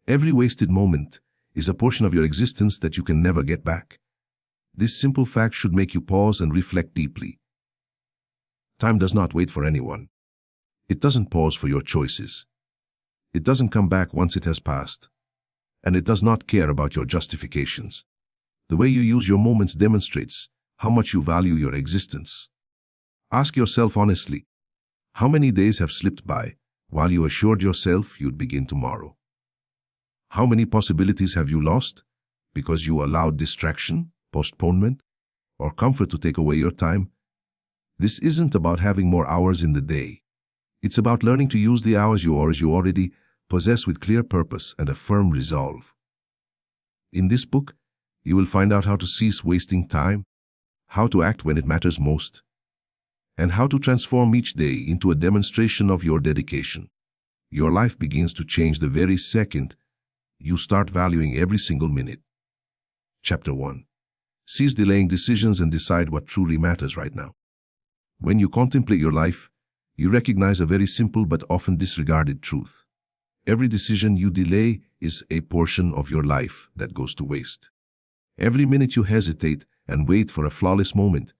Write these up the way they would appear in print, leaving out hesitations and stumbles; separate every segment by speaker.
Speaker 1: Every wasted moment is a portion of your existence that you can never get back. This simple fact should make you pause and reflect deeply. Time does not wait for anyone. It doesn't pause for your choices. It doesn't come back once it has passed. And it does not care about your justifications. The way you use your moments demonstrates how much you value your existence. Ask yourself honestly, how many days have slipped by while you assured yourself you'd begin tomorrow? How many possibilities have you lost because you allowed distraction, postponement, or comfort to take away your time? This isn't about having more hours in the day. It's about learning to use the hours you already possess with clear purpose and a firm resolve. In this book, you will find out how to cease wasting time, how to act when it matters most, and how to transform each day into a demonstration of your dedication. Your life begins to change the very second you start valuing every single minute. Chapter 1. Cease delaying decisions and decide what truly matters right now. When you contemplate your life, you recognize a very simple but often disregarded truth. Every decision you delay is a portion of your life that goes to waste. Every minute you hesitate and wait for a flawless moment,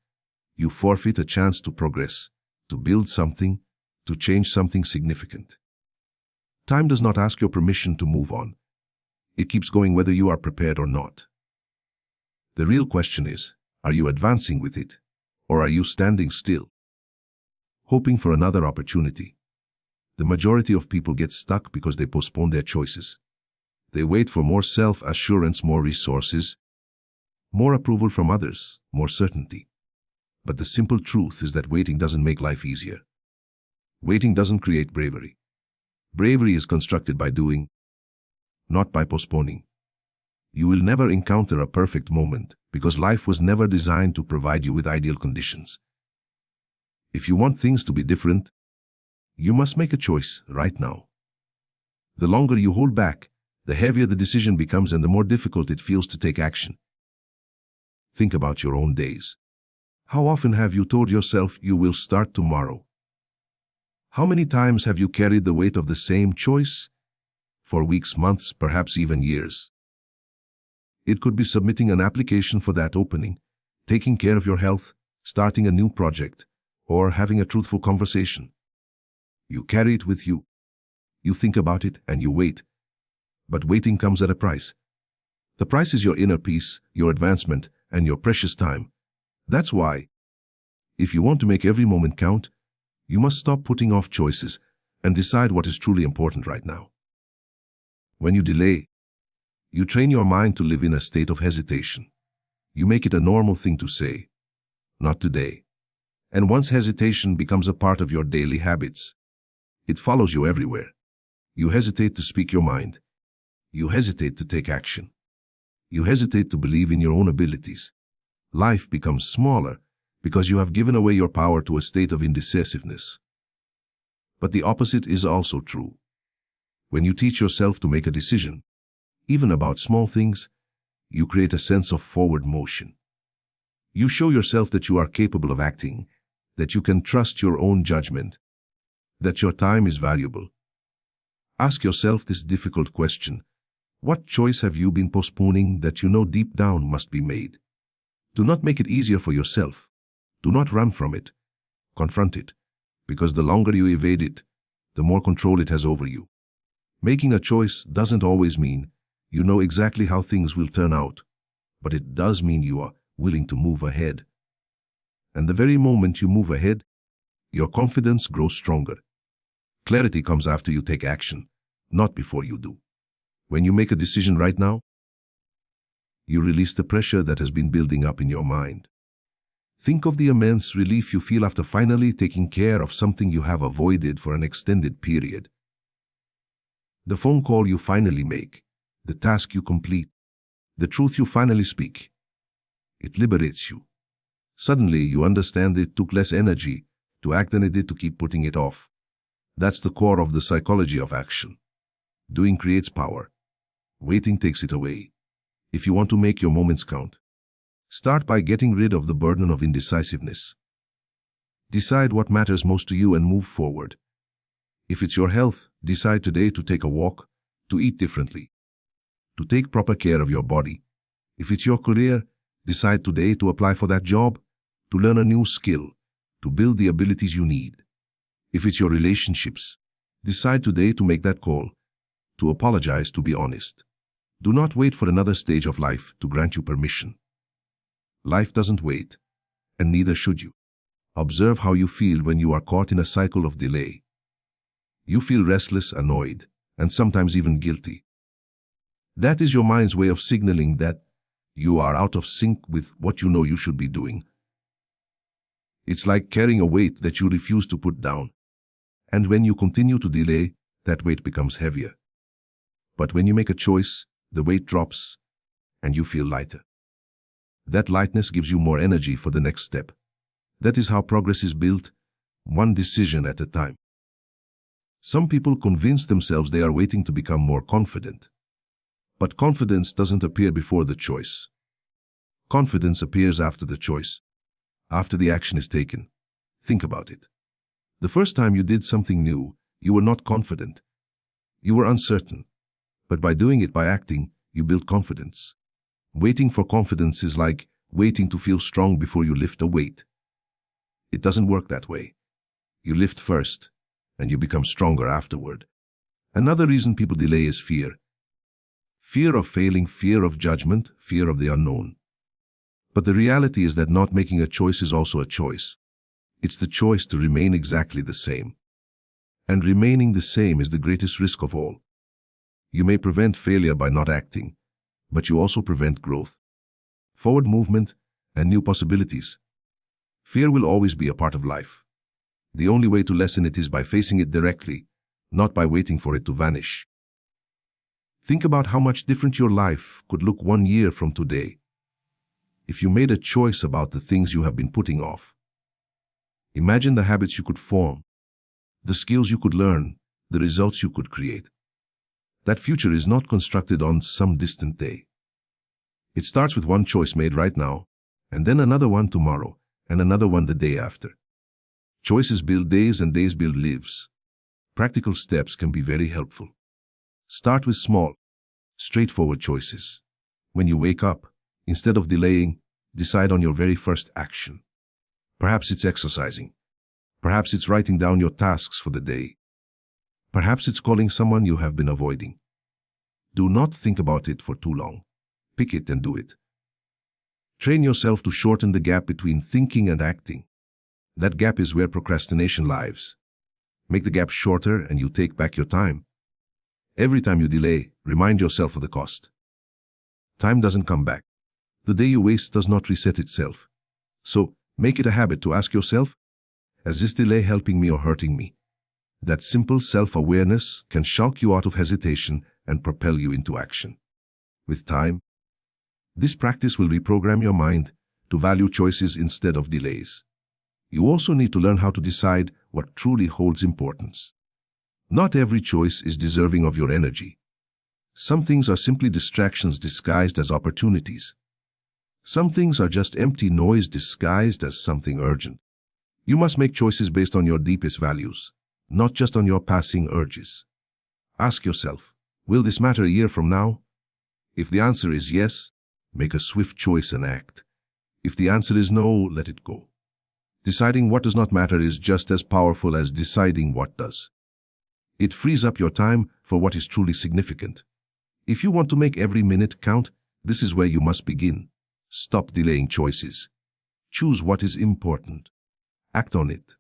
Speaker 1: you forfeit a chance to progress, to build something, to change something significant. Time does not ask your permission to move on. It keeps going whether you are prepared or not. The real question is, are you advancing with it, or are you standing still, hoping for another opportunity? The majority of people get stuck because they postpone their choices. They wait for more self-assurance, more resources, more approval from others, more certainty. But the simple truth is that waiting doesn't make life easier. Waiting doesn't create bravery. Bravery is constructed by doing, not by postponing. You will never encounter a perfect moment because life was never designed to provide you with ideal conditions. If you want things to be different, you must make a choice right now. The longer you hold back, the heavier the decision becomes and the more difficult it feels to take action. Think about your own days. How often have you told yourself you will start tomorrow? How many times have you carried the weight of the same choice? For weeks, months, perhaps even years. It could be submitting an application for that opening, taking care of your health, starting a new project, or having a truthful conversation. You carry it with you. You think about it and you wait. But waiting comes at a price. The price is your inner peace, your advancement, and your precious time. That's why, if you want to make every moment count, you must stop putting off choices and decide what is truly important right now. When you delay, you train your mind to live in a state of hesitation. You make it a normal thing to say, "Not today." And once hesitation becomes a part of your daily habits, it follows you everywhere. You hesitate to speak your mind. You hesitate to take action. You hesitate to believe in your own abilities. Life becomes smaller because you have given away your power to a state of indecisiveness. But the opposite is also true. When you teach yourself to make a decision, even about small things, you create a sense of forward motion. You show yourself that you are capable of acting, that you can trust your own judgment, that your time is valuable. Ask yourself this difficult question: what choice have you been postponing that you know deep down must be made? Do not make it easier for yourself. Do not run from it. Confront it, because the longer you evade it, the more control it has over you. Making a choice doesn't always mean you know exactly how things will turn out, but it does mean you are willing to move ahead. And the very moment you move ahead, your confidence grows stronger. Clarity comes after you take action, not before you do. When you make a decision right now, you release the pressure that has been building up in your mind. Think of the immense relief you feel after finally taking care of something you have avoided for an extended period. The phone call you finally make, the task you complete, the truth you finally speak. It liberates you. Suddenly you understand it took less energy to act than it did to keep putting it off. That's the core of the psychology of action. Doing creates power. Waiting takes it away. If you want to make your moments count, start by getting rid of the burden of indecisiveness. Decide what matters most to you and move forward. If it's your health, decide today to take a walk, to eat differently, to take proper care of your body. If it's your career, decide today to apply for that job, to learn a new skill, to build the abilities you need. If it's your relationships, decide today to make that call, to apologize, to be honest. Do not wait for another stage of life to grant you permission. Life doesn't wait, and neither should you. Observe how you feel when you are caught in a cycle of delay. You feel restless, annoyed, and sometimes even guilty. That is your mind's way of signaling that you are out of sync with what you know you should be doing. It's like carrying a weight that you refuse to put down. And when you continue to delay, that weight becomes heavier. But when you make a choice, the weight drops and you feel lighter. That lightness gives you more energy for the next step. That is how progress is built, one decision at a time. Some people convince themselves they are waiting to become more confident. But confidence doesn't appear before the choice. Confidence appears after the choice, after the action is taken. Think about it. The first time you did something new, you were not confident. You were uncertain. But by doing it, by acting, you built confidence. Waiting for confidence is like waiting to feel strong before you lift a weight. It doesn't work that way. You lift first, and you become stronger afterward. Another reason people delay is fear. Fear of failing, fear of judgment, fear of the unknown. But the reality is that not making a choice is also a choice. It's the choice to remain exactly the same. And remaining the same is the greatest risk of all. You may prevent failure by not acting, but you also prevent growth, forward movement, and new possibilities. Fear will always be a part of life. The only way to lessen it is by facing it directly, not by waiting for it to vanish. Think about how much different your life could look 1 year from today if you made a choice about the things you have been putting off. Imagine the habits you could form, the skills you could learn, the results you could create. That future is not constructed on some distant day. It starts with one choice made right now, and then another one tomorrow, and another one the day after. Choices build days and days build lives. Practical steps can be very helpful. Start with small, straightforward choices. When you wake up, instead of delaying, decide on your very first action. Perhaps it's exercising. Perhaps it's writing down your tasks for the day. Perhaps it's calling someone you have been avoiding. Do not think about it for too long. Pick it and do it. Train yourself to shorten the gap between thinking and acting. That gap is where procrastination lives. Make the gap shorter and you take back your time. Every time you delay, remind yourself of the cost. Time doesn't come back. The day you waste does not reset itself. So, make it a habit to ask yourself, is this delay helping me or hurting me? That simple self-awareness can shock you out of hesitation and propel you into action. With time, this practice will reprogram your mind to value choices instead of delays. You also need to learn how to decide what truly holds importance. Not every choice is deserving of your energy. Some things are simply distractions disguised as opportunities. Some things are just empty noise disguised as something urgent. You must make choices based on your deepest values, not just on your passing urges. Ask yourself, will this matter a year from now? If the answer is yes, make a swift choice and act. If the answer is no, let it go. Deciding what does not matter is just as powerful as deciding what does. It frees up your time for what is truly significant. If you want to make every minute count, this is where you must begin. Stop delaying choices. Choose what is important. Act on it.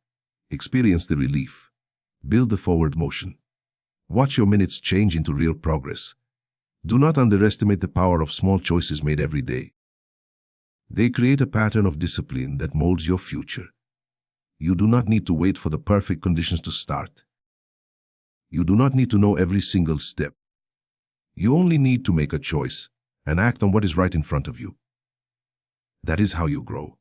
Speaker 1: Experience the relief. Build the forward motion. Watch your minutes change into real progress. Do not underestimate the power of small choices made every day. They create a pattern of discipline that molds your future. You do not need to wait for the perfect conditions to start. You do not need to know every single step. You only need to make a choice and act on what is right in front of you. That is how you grow.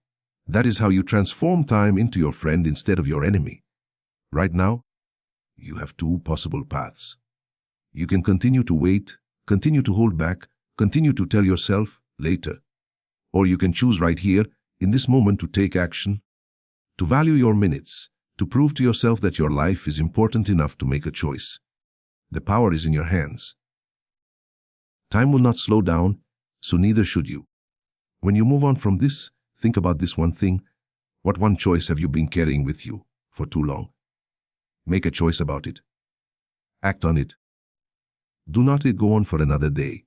Speaker 1: That is how you transform time into your friend instead of your enemy. Right now, you have two possible paths. You can continue to wait, continue to hold back, continue to tell yourself later. Or you can choose right here, in this moment, to take action, to value your minutes, to prove to yourself that your life is important enough to make a choice. The power is in your hands. Time will not slow down, so neither should you. When you move on from this, think about this one thing. What one choice have you been carrying with you for too long? Make a choice about it. Act on it. Do not let it go on for another day.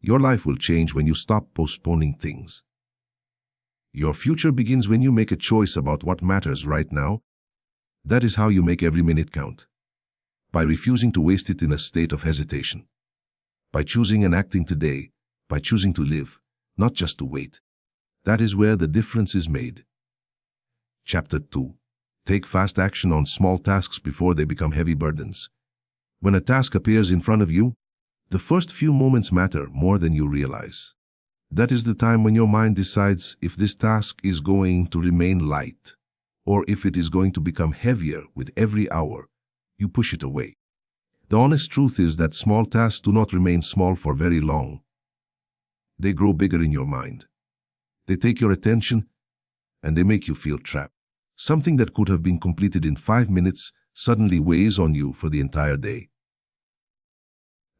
Speaker 1: Your life will change when you stop postponing things. Your future begins when you make a choice about what matters right now. That is how you make every minute count. By refusing to waste it in a state of hesitation. By choosing and acting today. By choosing to live, not just to wait. That is where the difference is made. Chapter 2. Take fast action on small tasks before they become heavy burdens. When a task appears in front of you, the first few moments matter more than you realize. That is the time when your mind decides if this task is going to remain light, or if it is going to become heavier with every hour you push it away. The honest truth is that small tasks do not remain small for very long. They grow bigger in your mind. They take your attention, and they make you feel trapped. Something that could have been completed in 5 minutes suddenly weighs on you for the entire day.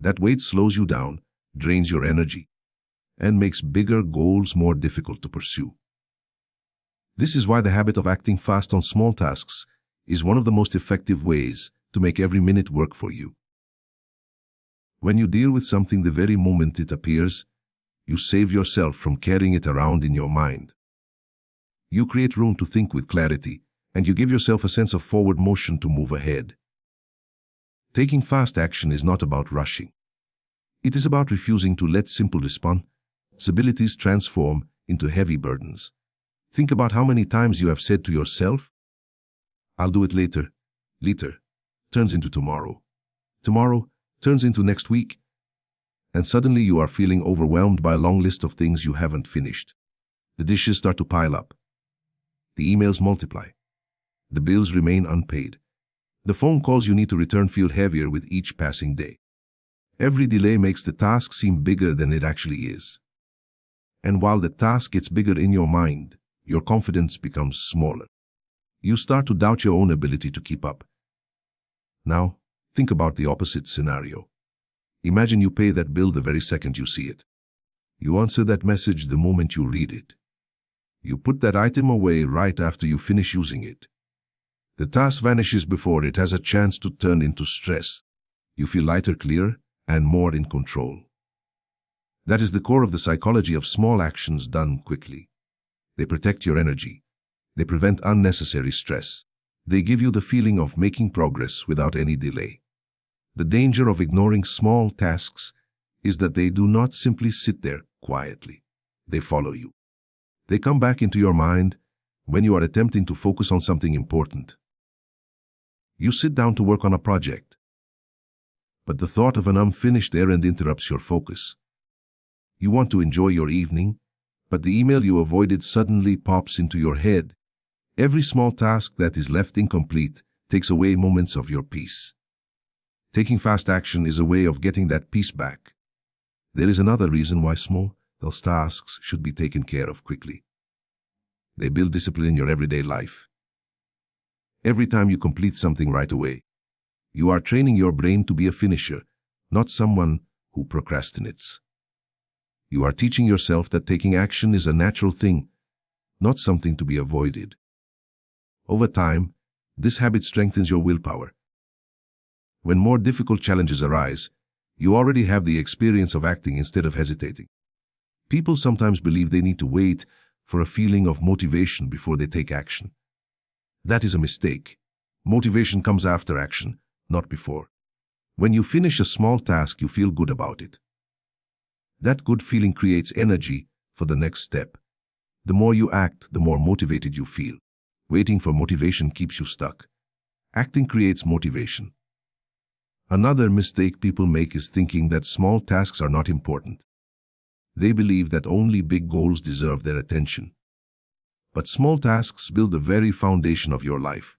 Speaker 1: That weight slows you down, drains your energy, and makes bigger goals more difficult to pursue. This is why the habit of acting fast on small tasks is one of the most effective ways to make every minute work for you. When you deal with something the very moment it appears, you save yourself from carrying it around in your mind. You create room to think with clarity, and you give yourself a sense of forward motion to move ahead. Taking fast action is not about rushing. It is about refusing to let simple responsibilities transform into heavy burdens. Think about how many times you have said to yourself, "I'll do it later." Later turns into tomorrow. Tomorrow turns into next week. And suddenly you are feeling overwhelmed by a long list of things you haven't finished. The dishes start to pile up. The emails multiply. The bills remain unpaid. The phone calls you need to return feel heavier with each passing day. Every delay makes the task seem bigger than it actually is. And while the task gets bigger in your mind, your confidence becomes smaller. You start to doubt your own ability to keep up. Now, think about the opposite scenario. Imagine you pay that bill the very second you see it. You answer that message the moment you read it. You put that item away right after you finish using it. The task vanishes before it has a chance to turn into stress. You feel lighter, clearer, and more in control. That is the core of the psychology of small actions done quickly. They protect your energy. They prevent unnecessary stress. They give you the feeling of making progress without any delay. The danger of ignoring small tasks is that they do not simply sit there quietly. They follow you. They come back into your mind when you are attempting to focus on something important. You sit down to work on a project, but the thought of an unfinished errand interrupts your focus. You want to enjoy your evening, but the email you avoided suddenly pops into your head. Every small task that is left incomplete takes away moments of your peace. Taking fast action is a way of getting that peace back. There is another reason why small tasks should be taken care of quickly. They build discipline in your everyday life. Every time you complete something right away, you are training your brain to be a finisher, not someone who procrastinates. You are teaching yourself that taking action is a natural thing, not something to be avoided. Over time, this habit strengthens your willpower. When more difficult challenges arise, you already have the experience of acting instead of hesitating. People sometimes believe they need to wait for a feeling of motivation before they take action. That is a mistake. Motivation comes after action, not before. When you finish a small task, you feel good about it. That good feeling creates energy for the next step. The more you act, the more motivated you feel. Waiting for motivation keeps you stuck. Acting creates motivation. Another mistake people make is thinking that small tasks are not important. They believe that only big goals deserve their attention. But small tasks build the very foundation of your life.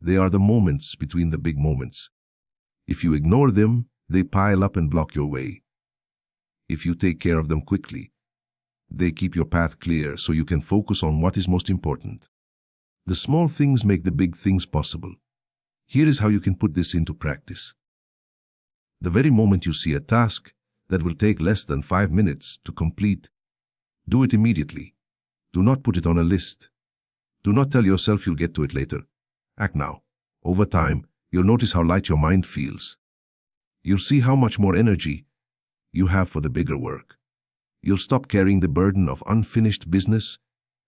Speaker 1: They are the moments between the big moments. If you ignore them, they pile up and block your way. If you take care of them quickly, they keep your path clear so you can focus on what is most important. The small things make the big things possible. Here is how you can put this into practice. The very moment you see a task that will take less than 5 minutes to complete. Do it immediately. Do not put it on a list. Do not tell yourself you'll get to it later. Act now. Over time, you'll notice how light your mind feels. You'll see how much more energy you have for the bigger work. You'll stop carrying the burden of unfinished business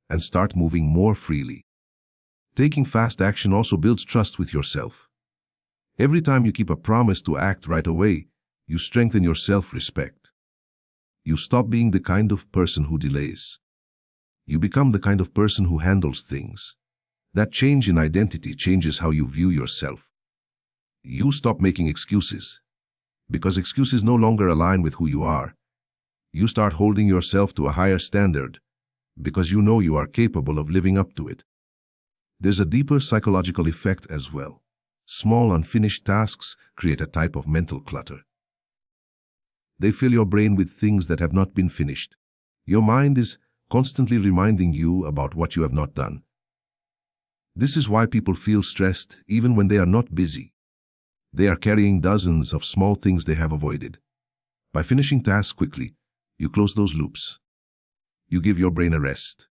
Speaker 1: and start moving more freely. Taking fast action also builds trust with yourself. Every time you keep a promise to act right away, you strengthen your self-respect. You stop being the kind of person who delays. You become the kind of person who handles things. That change in identity changes how you view yourself. You stop making excuses, because excuses no longer align with who you are. You start holding yourself to a higher standard, because you know you are capable of living up to it. There's a deeper psychological effect as well. Small unfinished tasks create a type of mental clutter. They fill your brain with things that have not been finished. Your mind is constantly reminding you about what you have not done. This is why people feel stressed even when they are not busy. They are carrying dozens of small things they have avoided. By finishing tasks quickly, you close those loops. You give your brain a rest.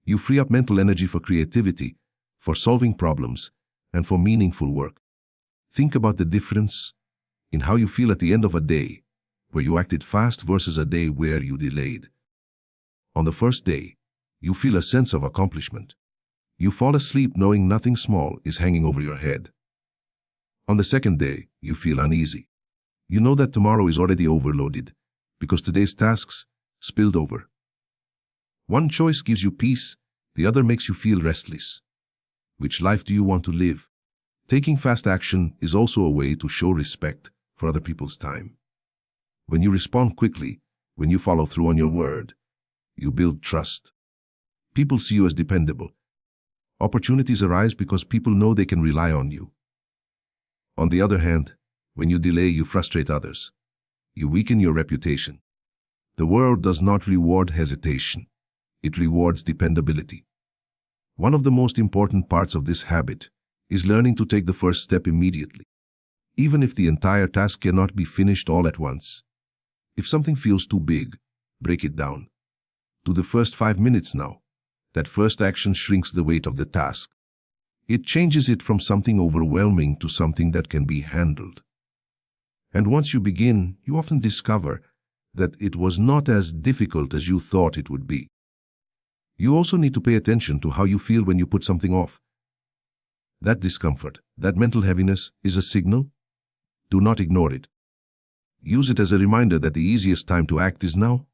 Speaker 1: You free up mental energy for creativity, for solving problems, and for meaningful work. Think about the difference in how you feel at the end of a day where you acted fast versus a day where you delayed. On the first day, you feel a sense of accomplishment. You fall asleep knowing nothing small is hanging over your head. On the second day, you feel uneasy. You know that tomorrow is already overloaded because today's tasks spilled over. One choice gives you peace, the other makes you feel restless. Which life do you want to live? Taking fast action is also a way to show respect for other people's time. When you respond quickly, when you follow through on your word, you build trust. People see you as dependable. Opportunities arise because people know they can rely on you. On the other hand, when you delay, you frustrate others. You weaken your reputation. The world does not reward hesitation. It rewards dependability. One of the most important parts of this habit is learning to take the first step immediately, even if the entire task cannot be finished all at once. If something feels too big, break it down. Do the first 5 minutes now. That first action shrinks the weight of the task. It changes it from something overwhelming to something that can be handled. And once you begin, you often discover that it was not as difficult as you thought it would be. You also need to pay attention to how you feel when you put something off. That discomfort, that mental heaviness, is a signal. Do not ignore it. Use it as a reminder that the easiest time to act is now.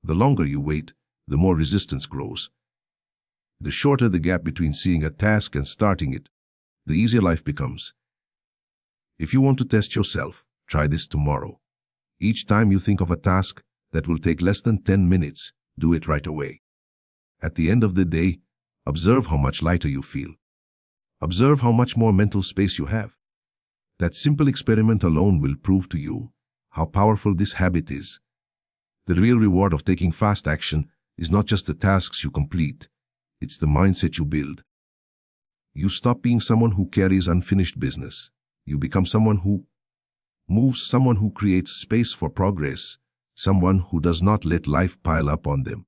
Speaker 1: The longer you wait, the more resistance grows. The shorter the gap between seeing a task and starting it, the easier life becomes. If you want to test yourself, try this tomorrow. Each time you think of a task that will take less than 10 minutes, do it right away. At the end of the day, observe how much lighter you feel. Observe how much more mental space you have. That simple experiment alone will prove to you how powerful this habit is. The real reward of taking fast action is not just the tasks you complete, it's the mindset you build. You stop being someone who carries unfinished business. You become someone who moves, someone who creates space for progress, someone who does not let life pile up on them.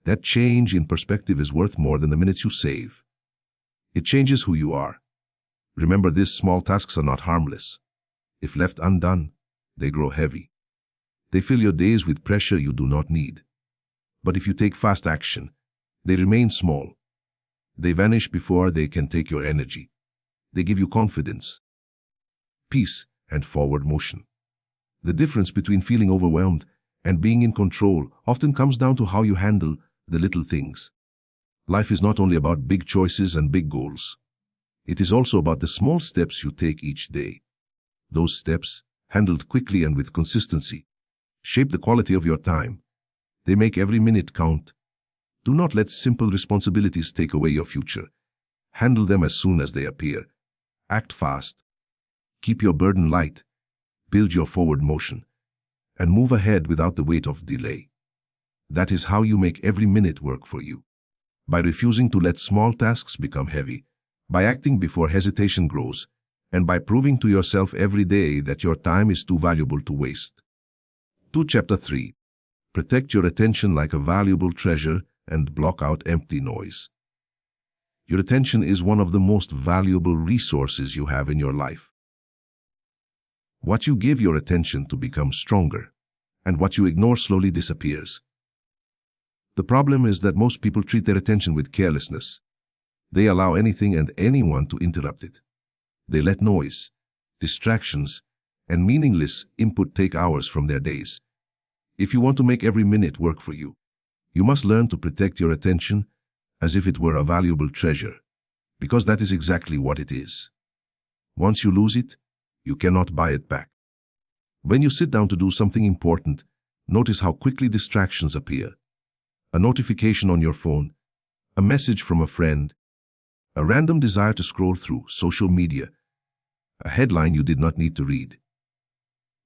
Speaker 1: That change in perspective is worth more than the minutes you save. It changes who you are. Remember, these small tasks are not harmless. If left undone, they grow heavy. They fill your days with pressure you do not need. But if you take fast action, they remain small. They vanish before they can take your energy. They give you confidence, peace, and forward motion. The difference between feeling overwhelmed and being in control often comes down to how you handle the little things. Life is not only about big choices and big goals. It is also about the small steps you take each day. Those steps, handled quickly and with consistency, shape the quality of your time. They make every minute count. Do not let simple responsibilities take away your future. Handle them as soon as they appear. Act fast. Keep your burden light. Build your forward motion. And move ahead without the weight of delay. That is how you make every minute work for you. By refusing to let small tasks become heavy, by acting before hesitation grows, and by proving to yourself every day that your time is too valuable to waste. Chapter 3. Protect your attention like a valuable treasure and block out empty noise. Your attention is one of the most valuable resources you have in your life. What you give your attention to becomes stronger, and what you ignore slowly disappears. The problem is that most people treat their attention with carelessness. They allow anything and anyone to interrupt it. They let noise, distractions, and meaningless input take hours from their days. If you want to make every minute work for you, you must learn to protect your attention as if it were a valuable treasure, because that is exactly what it is. Once you lose it, you cannot buy it back. When you sit down to do something important, notice how quickly distractions appear. A notification on your phone, a message from a friend, a random desire to scroll through social media, a headline you did not need to read.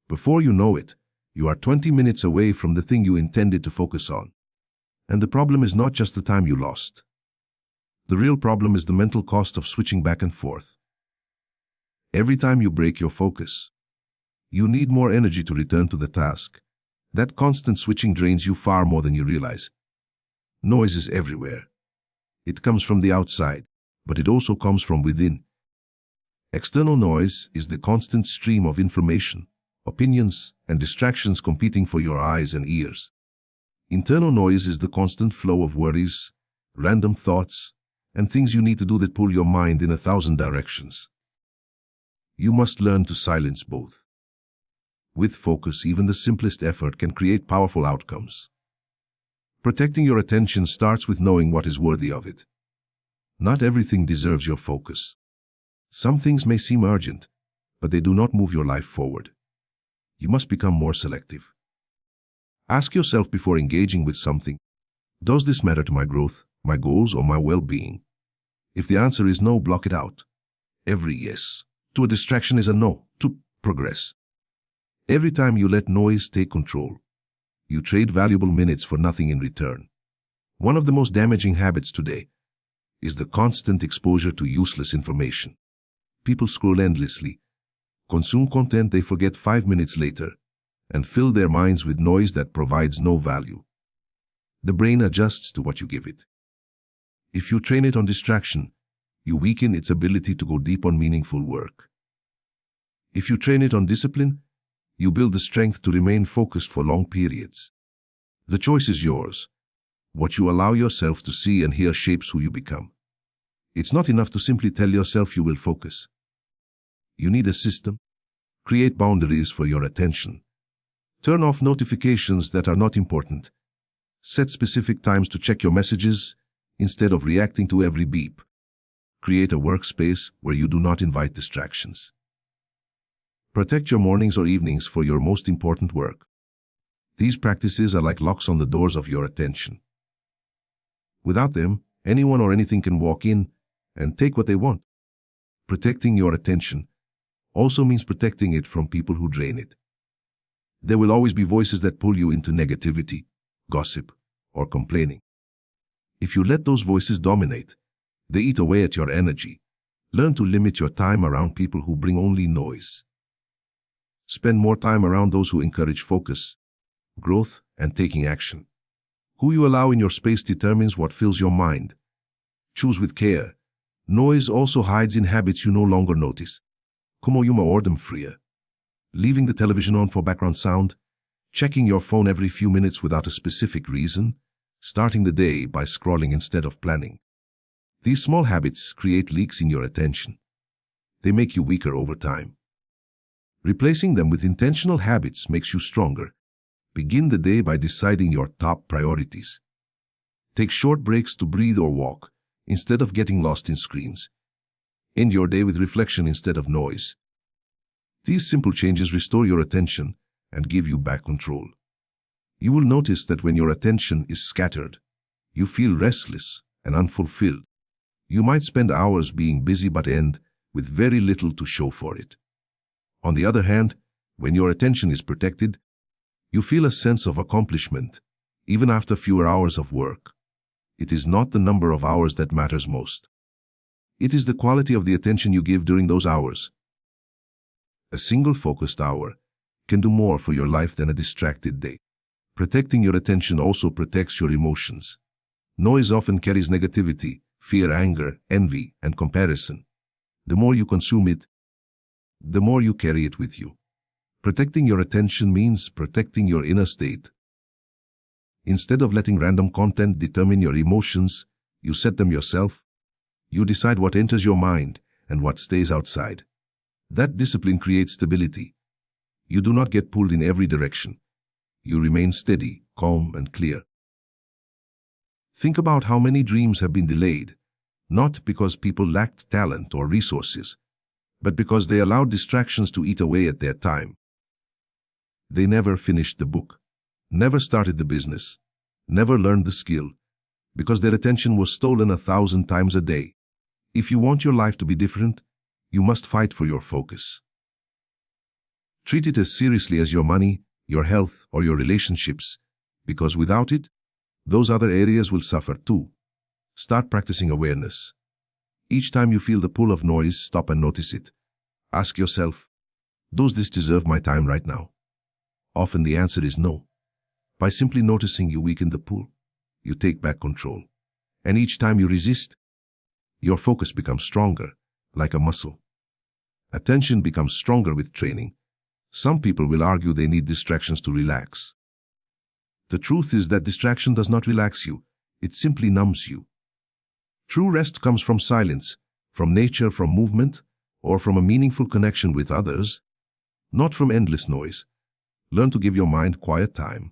Speaker 1: Before you know it, you are 20 minutes away from the thing you intended to focus on. And the problem is not just the time you lost. The real problem is the mental cost of switching back and forth. Every time you break your focus, you need more energy to return to the task. That constant switching drains you far more than you realize. Noise is everywhere. It comes from the outside, but it also comes from within. External noise is the constant stream of information, opinions, and distractions competing for your eyes and ears. Internal noise is the constant flow of worries, random thoughts, and things you need to do that pull your mind in 1,000 directions. You must learn to silence both. With focus, even the simplest effort can create powerful outcomes. Protecting your attention starts with knowing what is worthy of it. Not everything deserves your focus. Some things may seem urgent, but they do not move your life forward. You must become more selective. Ask yourself before engaging with something, does this matter to my growth, my goals, or my well-being? If the answer is no, block it out. Every yes to a distraction is a no to progress. Every time you let noise take control, you trade valuable minutes for nothing in return. One of the most damaging habits today is the constant exposure to useless information. People scroll endlessly, consume content they forget 5 minutes later, and fill their minds with noise that provides no value. The brain adjusts to what you give it. If you train it on distraction, you weaken its ability to go deep on meaningful work. If you train it on discipline, you build the strength to remain focused for long periods. The choice is yours. What you allow yourself to see and hear shapes who you become. It's not enough to simply tell yourself you will focus. You need a system. Create boundaries for your attention. Turn off notifications that are not important. Set specific times to check your messages instead of reacting to every beep. Create a workspace where you do not invite distractions. Protect your mornings or evenings for your most important work. These practices are like locks on the doors of your attention. Without them, anyone or anything can walk in and take what they want. Protecting your attention also means protecting it from people who drain it. There will always be voices that pull you into negativity, gossip, or complaining. If you let those voices dominate, they eat away at your energy. Learn to limit your time around people who bring only noise. Spend more time around those who encourage focus, growth, and taking action. Who you allow in your space determines what fills your mind. Choose with care. Noise also hides in habits you no longer notice. Como uma ordem fria. Leaving the television on for background sound, checking your phone every few minutes without a specific reason, starting the day by scrolling instead of planning. These small habits create leaks in your attention. They make you weaker over time. Replacing them with intentional habits makes you stronger. Begin the day by deciding your top priorities. Take short breaks to breathe or walk, instead of getting lost in screens. End your day with reflection instead of noise. These simple changes restore your attention and give you back control. You will notice that when your attention is scattered, you feel restless and unfulfilled. You might spend hours being busy but end with very little to show for it. On the other hand, when your attention is protected, you feel a sense of accomplishment, even after fewer hours of work. It is not the number of hours that matters most. It is the quality of the attention you give during those hours. A single focused hour can do more for your life than a distracted day. Protecting your attention also protects your emotions. Noise often carries negativity, fear, anger, envy, and comparison. The more you consume it, the more you carry it with you. Protecting your attention means protecting your inner state. Instead of letting random content determine your emotions, you set them yourself. You decide what enters your mind and what stays outside. That discipline creates stability. You do not get pulled in every direction. You remain steady, calm, and clear. Think about how many dreams have been delayed, not because people lacked talent or resources, but because they allowed distractions to eat away at their time. They never finished the book, never started the business, never learned the skill, because their attention was stolen 1,000 times a day. If you want your life to be different, you must fight for your focus. Treat it as seriously as your money, your health, or your relationships, because without it, those other areas will suffer too. Start practicing awareness. Each time you feel the pull of noise, stop and notice it. Ask yourself, does this deserve my time right now? Often the answer is no. By simply noticing, you weaken the pull. You take back control. And each time you resist, your focus becomes stronger, like a muscle. Attention becomes stronger with training. Some people will argue they need distractions to relax. The truth is that distraction does not relax you. It simply numbs you. True rest comes from silence, from nature, from movement, or from a meaningful connection with others, not from endless noise. Learn to give your mind quiet time.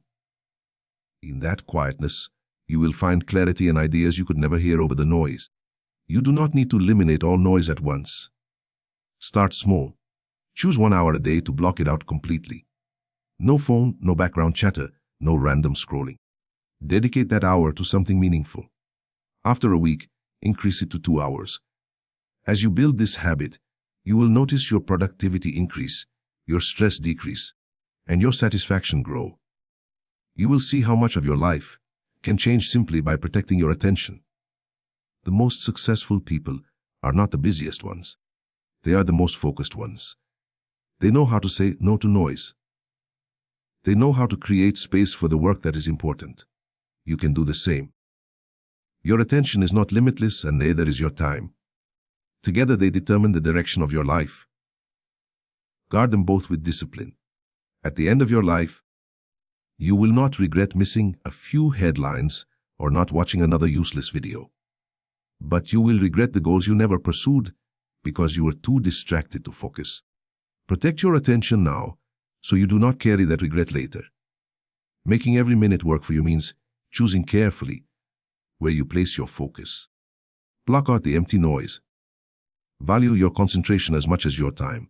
Speaker 1: In that quietness, you will find clarity and ideas you could never hear over the noise. You do not need to eliminate all noise at once. Start small. Choose 1 hour a day to block it out completely. No phone, no background chatter, no random scrolling. Dedicate that hour to something meaningful. After a week, increase it to 2 hours. As you build this habit, you will notice your productivity increase, your stress decrease, and your satisfaction grow. You will see how much of your life can change simply by protecting your attention. The most successful people are not the busiest ones. They are the most focused ones. They know how to say no to noise. They know how to create space for the work that is important. You can do the same. Your attention is not limitless, and neither is your time. Together they determine the direction of your life. Guard them both with discipline. At the end of your life, you will not regret missing a few headlines or not watching another useless video. But you will regret the goals you never pursued because you were too distracted to focus. Protect your attention now so you do not carry that regret later. Making every minute work for you means choosing carefully where you place your focus. Block out the empty noise. Value your concentration as much as your time.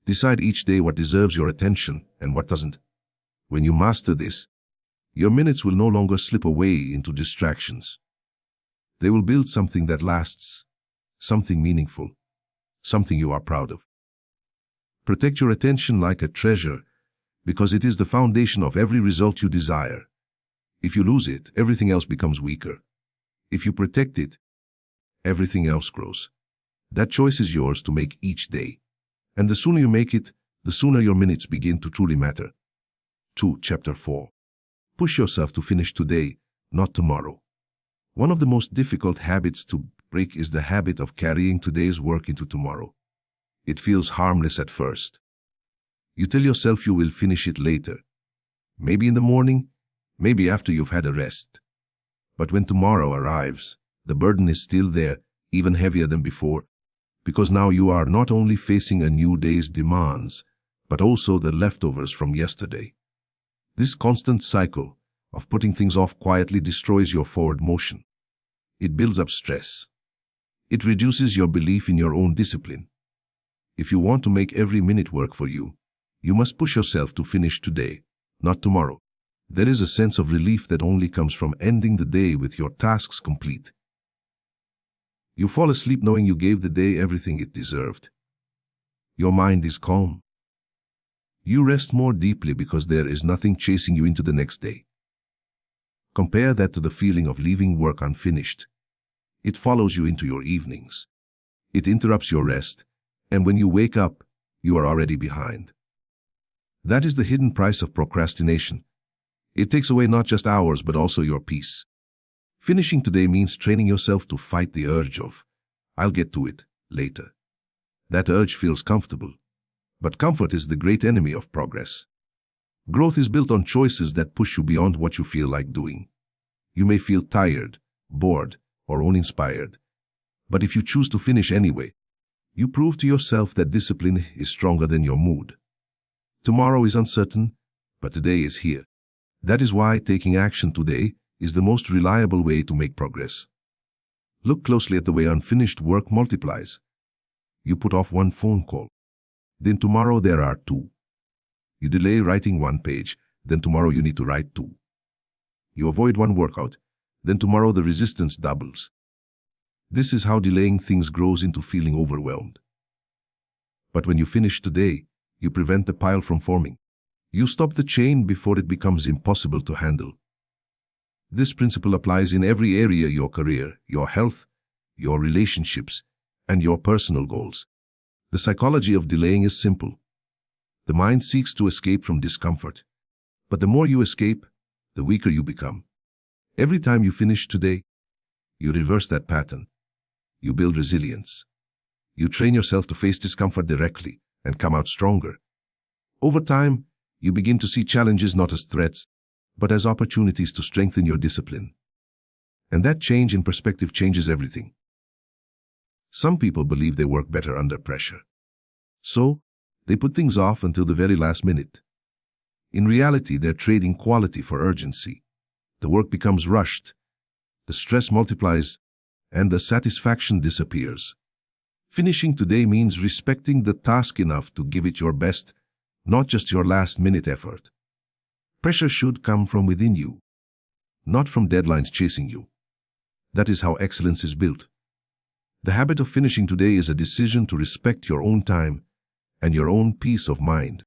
Speaker 1: Decide each day what deserves your attention and what doesn't. When you master this, your minutes will no longer slip away into distractions. They will build something that lasts, something meaningful, something you are proud of. Protect your attention like a treasure, because it is the foundation of every result you desire. If you lose it, everything else becomes weaker. If you protect it, everything else grows. That choice is yours to make each day. And the sooner you make it, the sooner your minutes begin to truly matter. Chapter 4. Push yourself to finish today, not tomorrow. One of the most difficult habits to break is the habit of carrying today's work into tomorrow. It feels harmless at first. You tell yourself you will finish it later. Maybe in the morning, maybe after you've had a rest. But when tomorrow arrives, the burden is still there, even heavier than before, because now you are not only facing a new day's demands, but also the leftovers from yesterday. This constant cycle of putting things off quietly destroys your forward motion. It builds up stress. It reduces your belief in your own discipline. If you want to make every minute work for you, you must push yourself to finish today, not tomorrow. There is a sense of relief that only comes from ending the day with your tasks complete. You fall asleep knowing you gave the day everything it deserved. Your mind is calm. You rest more deeply because there is nothing chasing you into the next day. Compare that to the feeling of leaving work unfinished. It follows you into your evenings. It interrupts your rest, and when you wake up, you are already behind. That is the hidden price of procrastination. It takes away not just hours but also your peace. Finishing today means training yourself to fight the urge of, "I'll get to it later." That urge feels comfortable, but comfort is the great enemy of progress. Growth is built on choices that push you beyond what you feel like doing. You may feel tired, bored, or uninspired, but if you choose to finish anyway, you prove to yourself that discipline is stronger than your mood. Tomorrow is uncertain, but today is here. That is why taking action today is the most reliable way to make progress. Look closely at the way unfinished work multiplies. You put off one phone call, then tomorrow there are two. You delay writing one page, then tomorrow you need to write two. You avoid one workout, then tomorrow the resistance doubles. This is how delaying things grows into feeling overwhelmed. But when you finish today, you prevent the pile from forming. You stop the chain before it becomes impossible to handle. This principle applies in every area: your career, your health, your relationships, and your personal goals. The psychology of delaying is simple. The mind seeks to escape from discomfort, but the more you escape, the weaker you become. Every time you finish today, you reverse that pattern. You build resilience. You train yourself to face discomfort directly and come out stronger. Over time, you begin to see challenges not as threats, but as opportunities to strengthen your discipline. And that change in perspective changes everything. Some people believe they work better under pressure. So, they put things off until the very last minute. In reality, they're trading quality for urgency. The work becomes rushed, the stress multiplies, and the satisfaction disappears. Finishing today means respecting the task enough to give it your best, not just your last-minute effort. Pressure should come from within you, not from deadlines chasing you. That is how excellence is built. The habit of finishing today is a decision to respect your own time and your own peace of mind.